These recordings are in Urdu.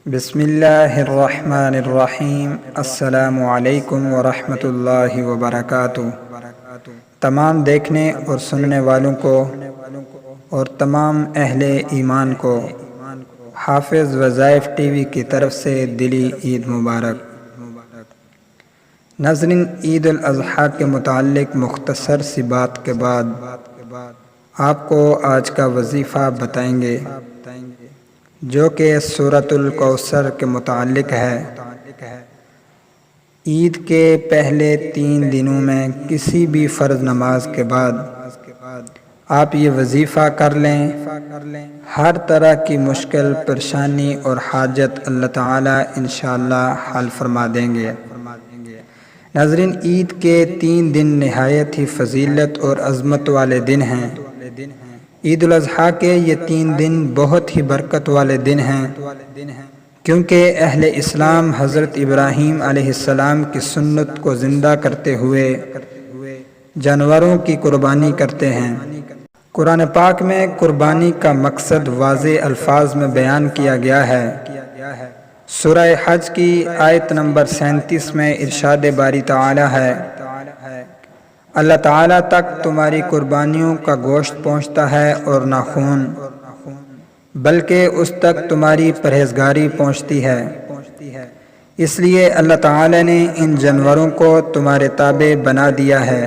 بسم اللہ الرحمن الرحیم۔ السلام علیکم ورحمۃ اللہ وبرکاتہ۔ تمام دیکھنے اور سننے والوں کو اور تمام اہل ایمان کو حافظ وظائف ٹی وی کی طرف سے دلی عید مبارک۔ ناظرین، عید الاضحیٰ کے متعلق مختصر سی بات کے بعد آپ کو آج کا وظیفہ بتائیں گے، جو کہ سورۃ الکوثر کے متعلق ہے۔ عید کے پہلے 3 دنوں میں کسی بھی فرض نماز کے بعد آپ یہ وظیفہ کر لیں، ہر طرح کی مشکل، پریشانی اور حاجت اللہ تعالیٰ انشاءاللہ حل فرما دیں گے۔ ناظرین، عید کے 3 دن نہایت ہی فضیلت اور عظمت والے دن ہیں۔ عید الاضحیٰ کے یہ 3 دن بہت ہی برکت والے دن ہیں، کیونکہ اہل اسلام حضرت ابراہیم علیہ السلام کی سنت کو زندہ کرتے ہوئے جانوروں کی قربانی کرتے ہیں۔ قرآن پاک میں قربانی کا مقصد واضح الفاظ میں بیان کیا گیا ہے۔ سورہ حج کی آیت نمبر 37 میں ارشاد باری تعالی ہے، اللہ تعالیٰ تک تمہاری قربانیوں کا گوشت پہنچتا ہے اور نہ خون، بلکہ اس تک تمہاری پرہیزگاری پہنچتی ہے۔ اس لیے اللہ تعالیٰ نے ان جانوروں کو تمہارے تابع بنا دیا ہے۔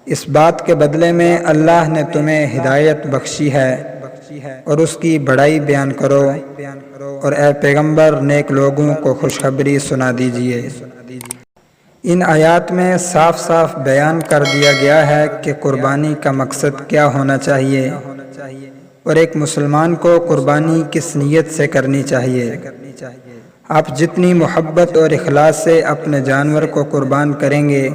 اس بات کے بدلے میں اللہ نے تمہیں ہدایت بخشی ہے، اور اس کی بڑائی بیان کرو، اور اے پیغمبر نیک لوگوں کو خوشخبری سنا دیجیے۔ ان آیات میں صاف صاف بیان کر دیا گیا ہے کہ قربانی کا مقصد کیا ہونا چاہیے، اور ایک مسلمان کو قربانی کس نیت سے کرنی چاہیے۔ آپ جتنی محبت اور اخلاص سے اپنے جانور کو قربان کریں گے،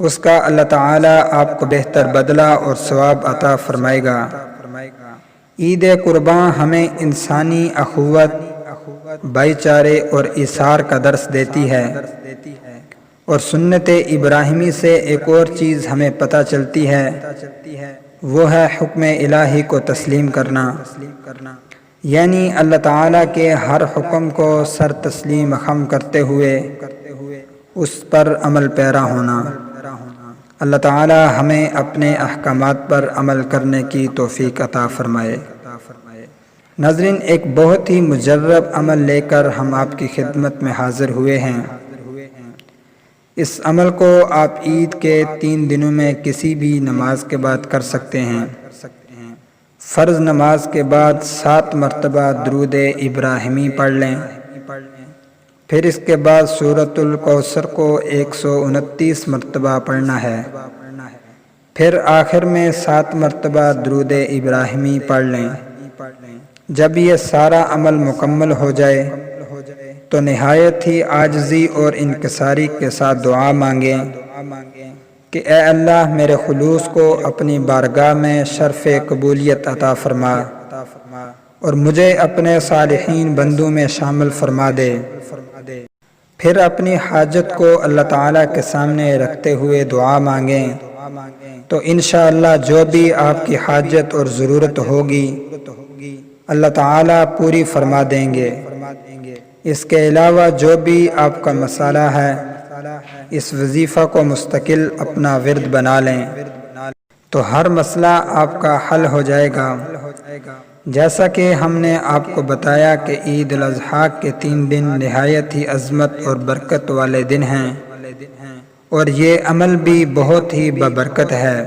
اس کا اللہ تعالیٰ آپ کو بہتر بدلہ اور ثواب عطا فرمائے گا۔ عید قربان ہمیں انسانی اخوت، بھائی چارے اور ایثار کا درس دیتی ہے، اور سنت ابراہیمی سے ایک اور چیز ہمیں پتہ چلتی ہے، وہ ہے حکم الہی کو تسلیم کرنا، یعنی اللہ تعالیٰ کے ہر حکم کو سر تسلیم خم کرتے ہوئے اس پر عمل پیرا ہونا۔ اللہ تعالیٰ ہمیں اپنے احکامات پر عمل کرنے کی توفیق عطا فرمائے۔ ناظرین، ایک بہت ہی مجرب عمل لے کر ہم آپ کی خدمت میں حاضر ہوئے ہیں۔ اس عمل کو آپ عید کے 3 دنوں میں کسی بھی نماز کے بعد کر سکتے ہیں۔ فرض نماز کے بعد 7 مرتبہ درود ابراہیمی پڑھ لیں، پھر اس کے بعد سورۃ الکوثر کو 129 مرتبہ پڑھنا ہے، پھر آخر میں 7 مرتبہ درود ابراہیمی پڑھ لیں۔ جب یہ سارا عمل مکمل ہو جائے تو نہایت ہی عاجزی اور انکساری کے ساتھ دعا مانگیں کہ اے اللہ، میرے خلوص کو اپنی بارگاہ میں شرف قبولیت عطا فرما، اور مجھے اپنے صالحین بندوں میں شامل فرما دے۔ پھر اپنی حاجت کو اللہ تعالیٰ کے سامنے رکھتے ہوئے دعا مانگیں، تو انشاءاللہ جو بھی آپ کی حاجت اور ضرورت ہوگی اللہ تعالیٰ پوری فرما دیں گے۔ اس کے علاوہ جو بھی آپ کا مسئلہ ہے، اس وظیفہ کو مستقل اپنا ورد بنا لیں تو ہر مسئلہ آپ کا حل ہو جائے گا۔ جیسا کہ ہم نے آپ کو بتایا کہ عید الاضحیٰ کے 3 دن نہایت ہی عظمت اور برکت والے دن ہیں، اور یہ عمل بھی بہت ہی ببرکت ہے۔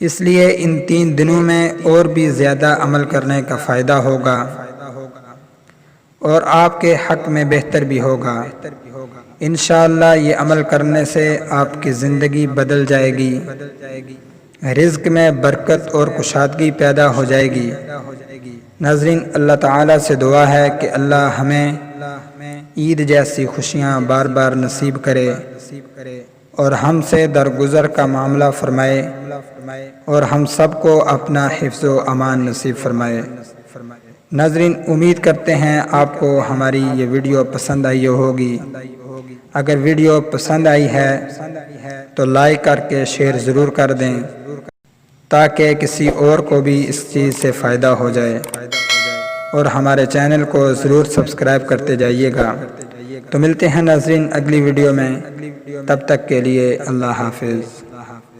اس لیے ان 3 دنوں میں اور بھی زیادہ عمل کرنے کا فائدہ ہوگا، اور آپ کے حق میں بہتر بھی ہوگا۔ انشاءاللہ یہ عمل کرنے سے آپ کی زندگی بدل جائے گی، رزق میں برکت اور کشادگی پیدا ہو جائے گی۔ ناظرین، اللہ تعالیٰ سے دعا ہے کہ اللہ ہمیں عید جیسی خوشیاں بار بار نصیب کرے، اور ہم سے درگزر کا معاملہ فرمائے، اور ہم سب کو اپنا حفظ و امان نصیب فرمائے۔ ناظرین، امید کرتے ہیں آپ کو ہماری یہ ویڈیو پسند آئی ہوگی۔ اگر ویڈیو پسند آئی ہے تو لائک کر کے شیئر ضرور کر دیں، تاکہ کسی اور کو بھی اس چیز سے فائدہ ہو جائے۔ اور ہمارے چینل کو ضرور سبسکرائب کرتے جائیے گا۔ تو ملتے ہیں ناظرین اگلی ویڈیو میں، تب تک کے لیے اللہ حافظ۔